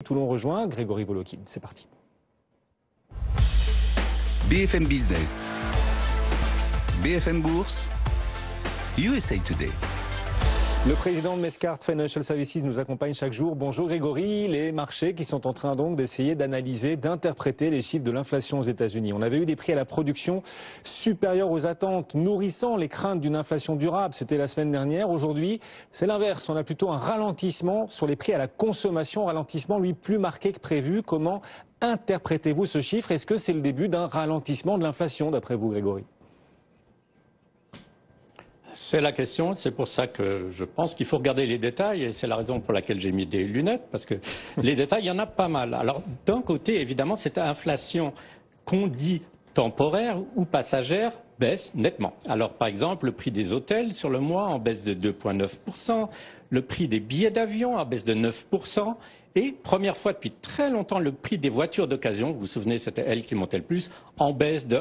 Toulon rejoint Grégory Volokin. C'est parti. BFM Business, BFM Bourse, USA Today. Le président de Mescart Financial Services nous accompagne chaque jour. Bonjour Grégory. Les marchés qui sont en train donc d'essayer d'analyser, d'interpréter les chiffres de l'inflation aux États-Unis. On avait eu des prix à la production supérieurs aux attentes, nourrissant les craintes d'une inflation durable. C'était la semaine dernière. Aujourd'hui, c'est l'inverse. On a plutôt un ralentissement sur les prix à la consommation, ralentissement lui plus marqué que prévu. Comment interprétez-vous ce chiffre? Est-ce que c'est le début d'un ralentissement de l'inflation d'après vous, Grégory? C'est la question, c'est pour ça que je pense qu'il faut regarder les détails et c'est la raison pour laquelle j'ai mis des lunettes parce que les détails, il y en a pas mal. Alors d'un côté, évidemment, cette inflation qu'on dit temporaire ou passagère baisse nettement. Alors par exemple, le prix des hôtels sur le mois en baisse de 2,9%, le prix des billets d'avion en baisse de 9%. Et première fois depuis très longtemps, le prix des voitures d'occasion, vous vous souvenez, c'était elle qui montait le plus, en baisse de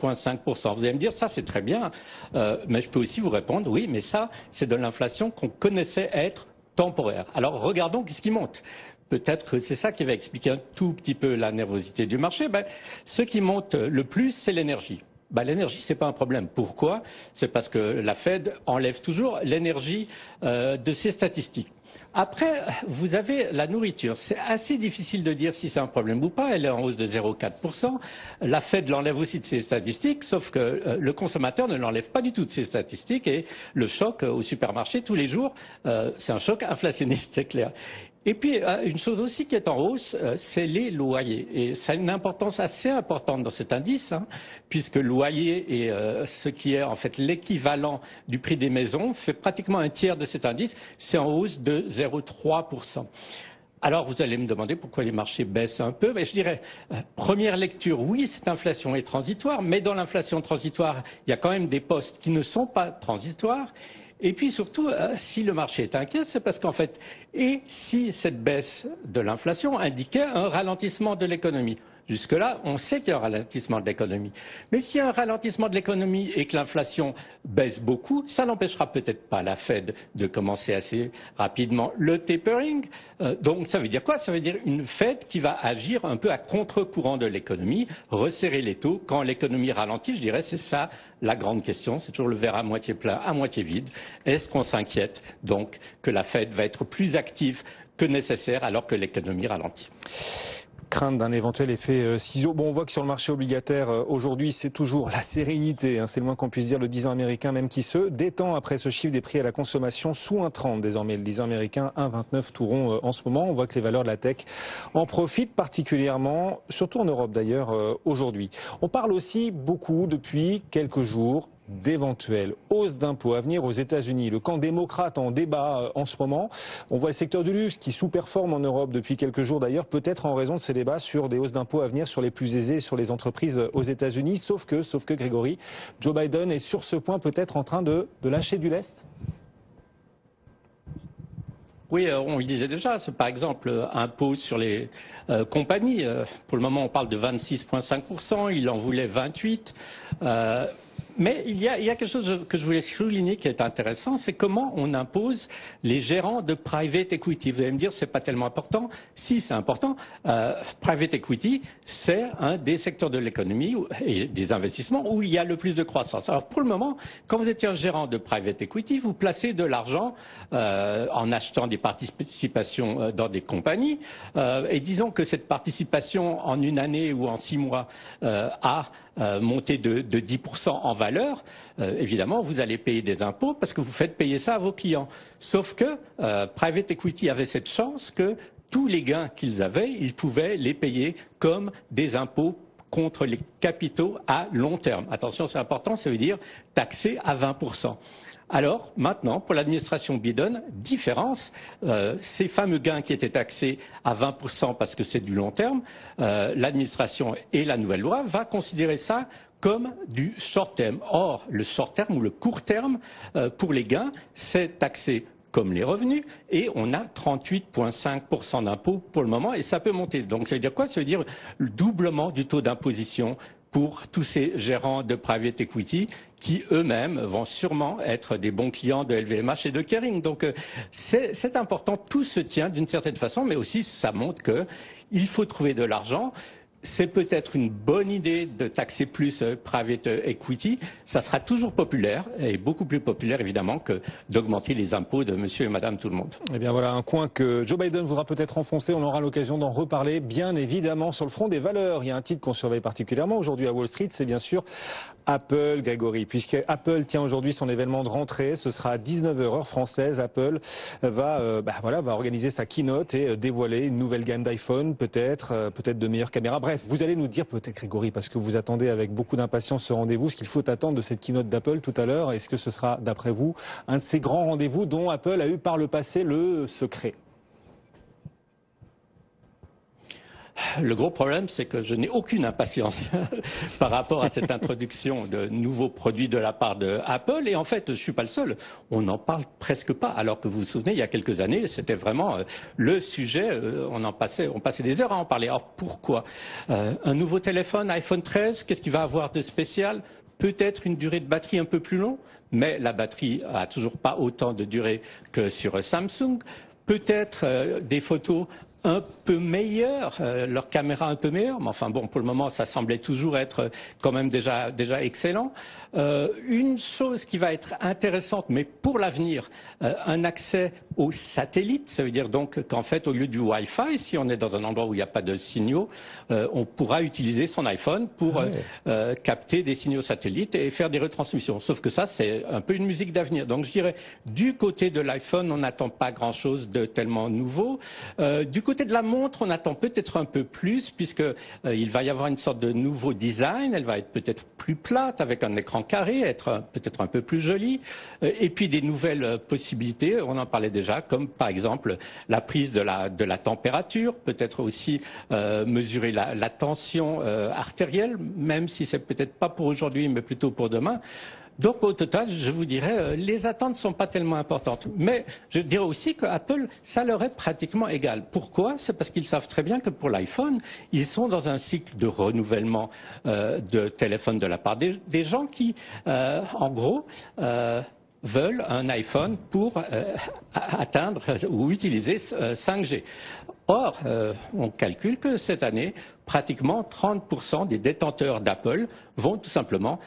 1,5%. Vous allez me dire, ça c'est très bien, mais je peux aussi vous répondre, oui, mais ça, c'est de l'inflation qu'on connaissait être temporaire. Alors regardons ce qui monte. Peut-être que c'est ça qui va expliquer un tout petit peu la nervosité du marché. Ce qui monte le plus, c'est l'énergie. L'énergie, c'est pas un problème. Pourquoi? C'est parce que la Fed enlève toujours l'énergie de ses statistiques. Après, vous avez la nourriture. C'est assez difficile de dire si c'est un problème ou pas. Elle est en hausse de 0,4%. La Fed l'enlève aussi de ses statistiques, sauf que le consommateur ne l'enlève pas du tout de ses statistiques. Et le choc au supermarché tous les jours, c'est un choc inflationniste, c'est clair. Et puis, une chose aussi qui est en hausse, c'est les loyers. Et ça a une importance assez importante dans cet indice, puisque le loyer est ce qui est en fait l'équivalent du prix des maisons, fait pratiquement un tiers de cet indice. C'est en hausse de 0,3%. Alors, vous allez me demander pourquoi les marchés baissent un peu. Mais je dirais, première lecture, oui, cette inflation est transitoire, mais dans l'inflation transitoire, il y a quand même des postes qui ne sont pas transitoires. Et puis surtout, si le marché est inquiet, c'est parce qu'en fait, et si cette baisse de l'inflation indiquait un ralentissement de l'économie? Jusque-là, on sait qu'il y a un ralentissement de l'économie. Mais s'il y a un ralentissement de l'économie et que l'inflation baisse beaucoup, ça n'empêchera peut-être pas la Fed de commencer assez rapidement le tapering. Donc ça veut dire quoi? Ça veut dire une Fed qui va agir un peu à contre-courant de l'économie, resserrer les taux quand l'économie ralentit. Je dirais c'est ça la grande question. C'est toujours le verre à moitié plein, à moitié vide. Est-ce qu'on s'inquiète donc que la Fed va être plus active que nécessaire alors que l'économie ralentit? Crainte d'un éventuel effet ciseau. Bon, on voit que sur le marché obligataire, aujourd'hui, c'est toujours la sérénité. C'est le moins qu'on puisse dire, le 10 ans américain, même qui se détend après ce chiffre des prix à la consommation sous 1,30 désormais. Le 10 ans américain, 1,29 tout rond en ce moment. On voit que les valeurs de la tech en profitent particulièrement, surtout en Europe d'ailleurs, aujourd'hui. On parle aussi beaucoup depuis quelques jours d'éventuelles hausses d'impôts à venir aux États-Unis. Le camp démocrate en débat en ce moment. On voit le secteur du luxe qui sous-performe en Europe depuis quelques jours d'ailleurs, peut-être en raison de ces débats sur des hausses d'impôts à venir sur les plus aisés, sur les entreprises aux États-Unis. Sauf que Grégory, Joe Biden est sur ce point peut-être en train de lâcher du lest. Oui, on le disait déjà, c'est par exemple impôt sur les compagnies. Pour le moment, on parle de 26,5%, il en voulait 28%. Mais il y a quelque chose que je voulais souligner qui est intéressant, c'est comment on impose les gérants de private equity. Vous allez me dire, c'est pas tellement important. Si, c'est important. Private equity, c'est un des secteurs de l'économie et des investissements où il y a le plus de croissance. Alors pour le moment, quand vous étiez un gérant de private equity, vous placez de l'argent en achetant des participations dans des compagnies. Et disons que cette participation en une année ou en 6 mois a monté de 10% en valeur, évidemment, vous allez payer des impôts parce que vous faites payer ça à vos clients. Sauf que Private Equity avait cette chance que tous les gains qu'ils avaient, ils pouvaient les payer comme des impôts contre les capitaux à long terme. Attention, c'est important, ça veut dire taxer à 20%. Alors, maintenant, pour l'administration Biden, différence, ces fameux gains qui étaient taxés à 20% parce que c'est du long terme, l'administration et la nouvelle loi va considérer ça comme du short term. Or, le short term ou le court terme, pour les gains, c'est taxé comme les revenus, et on a 38,5% d'impôts pour le moment, et ça peut monter. Donc ça veut dire quoi? Ça veut dire le doublement du taux d'imposition pour tous ces gérants de private equity qui eux-mêmes vont sûrement être des bons clients de LVMH et de Kering. Donc c'est important, tout se tient d'une certaine façon, mais aussi ça montre qu'il faut trouver de l'argent. C'est peut-être une bonne idée de taxer plus private equity. Ça sera toujours populaire et beaucoup plus populaire évidemment que d'augmenter les impôts de monsieur et madame tout le monde. Eh bien voilà un coin que Joe Biden voudra peut-être enfoncer. On aura l'occasion d'en reparler bien évidemment sur le front des valeurs. Il y a un titre qu'on surveille particulièrement aujourd'hui à Wall Street, c'est bien sûr Apple, Grégory, puisque Apple tient aujourd'hui son événement de rentrée. Ce sera à 19h heure française. Apple va organiser sa keynote et dévoiler une nouvelle gamme d'iPhone, peut-être de meilleures caméras. Bref, vous allez nous dire peut-être, Grégory, parce que vous attendez avec beaucoup d'impatience ce rendez-vous, ce qu'il faut attendre de cette keynote d'Apple tout à l'heure. Est-ce que ce sera, d'après vous, un de ces grands rendez-vous dont Apple a eu par le passé le secret ? Le gros problème, c'est que je n'ai aucune impatience par rapport à cette introduction de nouveaux produits de la part de Apple. Et en fait, je suis pas le seul. On n'en parle presque pas. Alors que vous vous souvenez, il y a quelques années, c'était vraiment le sujet. On passait des heures à en parler. Alors pourquoi un nouveau téléphone, iPhone 13, qu'est-ce qu'il va avoir de spécial ? Peut-être une durée de batterie un peu plus longue, mais la batterie a toujours pas autant de durée que sur Samsung. Peut-être des photos un peu meilleures, leur caméra un peu meilleure, mais enfin bon, pour le moment, ça semblait toujours être quand même déjà excellent. Une chose qui va être intéressante, mais pour l'avenir, un accès aux satellites, ça veut dire donc qu'en fait, au lieu du Wi-Fi, si on est dans un endroit où il n'y a pas de signaux, on pourra utiliser son iPhone pour capter des signaux satellites et faire des retransmissions. Sauf que ça, c'est un peu une musique d'avenir. Donc je dirais, du côté de l'iPhone, on n'attend pas grand-chose de tellement nouveau. Du côté de la montre, on attend peut-être un peu plus, puisque il va y avoir une sorte de nouveau design. Elle va être peut-être plus plate, avec un écran carré, être peut-être un peu plus jolie. Et puis des nouvelles possibilités, on en parlait déjà, comme par exemple la prise de la température, peut-être aussi mesurer la tension artérielle, même si c'est peut-être pas pour aujourd'hui, mais plutôt pour demain. Donc au total, je vous dirais, les attentes ne sont pas tellement importantes. Mais je dirais aussi que Apple, ça leur est pratiquement égal. Pourquoi ? C'est parce qu'ils savent très bien que pour l'iPhone, ils sont dans un cycle de renouvellement de téléphone de la part des gens qui, en gros, veulent un iPhone pour atteindre ou utiliser 5G. Or, on calcule que cette année, pratiquement 30% des détenteurs d'Apple vont tout simplement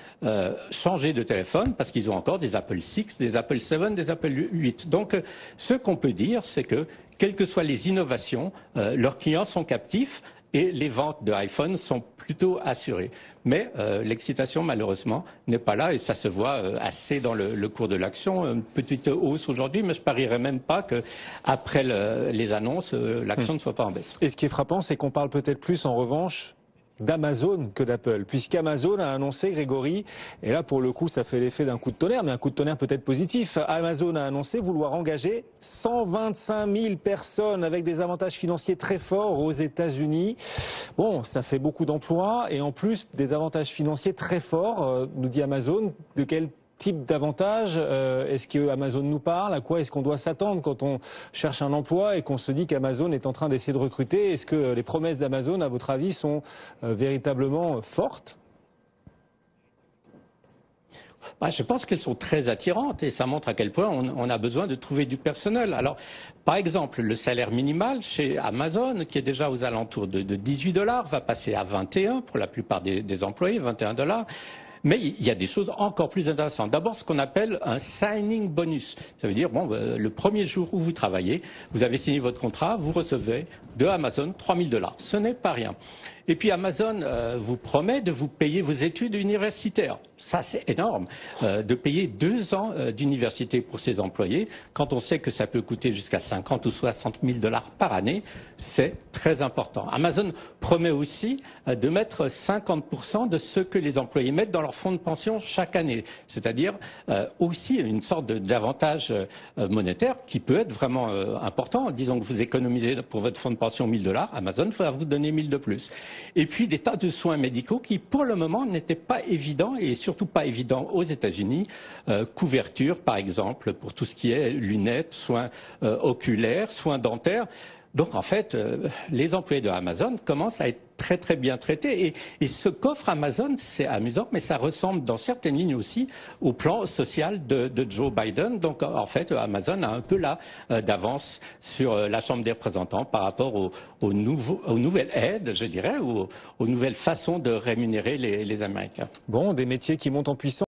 changer de téléphone parce qu'ils ont encore des Apple 6, des Apple 7, des Apple 8. Donc, ce qu'on peut dire, c'est que, quelles que soient les innovations, leurs clients sont captifs et les ventes de iPhone sont plutôt assurées. Mais l'excitation, malheureusement, n'est pas là et ça se voit assez dans le cours de l'action. Une petite hausse aujourd'hui, mais je parierais même pas qu'après les annonces, l'action ne soit pas en baisse. Et ce qui est frappant, c'est qu'on parle peut-être plus, en revanche, d'Amazon que d'Apple, puisqu'Amazon a annoncé, Grégory, et là pour le coup ça fait l'effet d'un coup de tonnerre, mais un coup de tonnerre peut-être positif, Amazon a annoncé vouloir engager 125 000 personnes avec des avantages financiers très forts aux États-Unis. Bon, ça fait beaucoup d'emplois et en plus des avantages financiers très forts, nous dit Amazon. De quel type d'avantages est-ce que Amazon nous parle? À quoi est-ce qu'on doit s'attendre quand on cherche un emploi et qu'on se dit qu'Amazon est en train d'essayer de recruter? Est-ce que les promesses d'Amazon, à votre avis, sont véritablement fortes? Je pense qu'elles sont très attirantes et ça montre à quel point on a besoin de trouver du personnel. Alors, par exemple, le salaire minimal chez Amazon, qui est déjà aux alentours de 18 $, va passer à 21 pour la plupart des employés, 21 $. Mais il y a des choses encore plus intéressantes. D'abord, ce qu'on appelle un signing bonus. Ça veut dire, le premier jour où vous travaillez, vous avez signé votre contrat, vous recevez de Amazon 3 000 $. Ce n'est pas rien. Et puis Amazon vous promet de vous payer vos études universitaires. Ça, c'est énorme. De payer 2 ans d'université pour ses employés, quand on sait que ça peut coûter jusqu'à 50 ou 60 000 $ par année, c'est très important. Amazon promet aussi de mettre 50% de ce que les employés mettent dans leur fonds de pension chaque année. C'est-à-dire aussi une sorte d'avantage monétaire qui peut être vraiment important. Disons que vous économisez pour votre fonds de pension 1 000 $, Amazon va vous donner 1 000 de plus. Et puis des tas de soins médicaux qui, pour le moment, n'étaient pas évidents et surtout pas évidents aux États-Unis. Couverture, par exemple, pour tout ce qui est lunettes, soins oculaires, soins dentaires. Donc en fait, les employés de Amazon commencent à être très très bien traités. Et ce qu'offre Amazon, c'est amusant, mais ça ressemble dans certaines lignes aussi au plan social de Joe Biden. Donc en fait, Amazon a un peu là d'avance sur la Chambre des représentants par rapport aux nouvelles aides, je dirais, ou aux nouvelles façons de rémunérer les Américains. Bon, des métiers qui montent en puissance.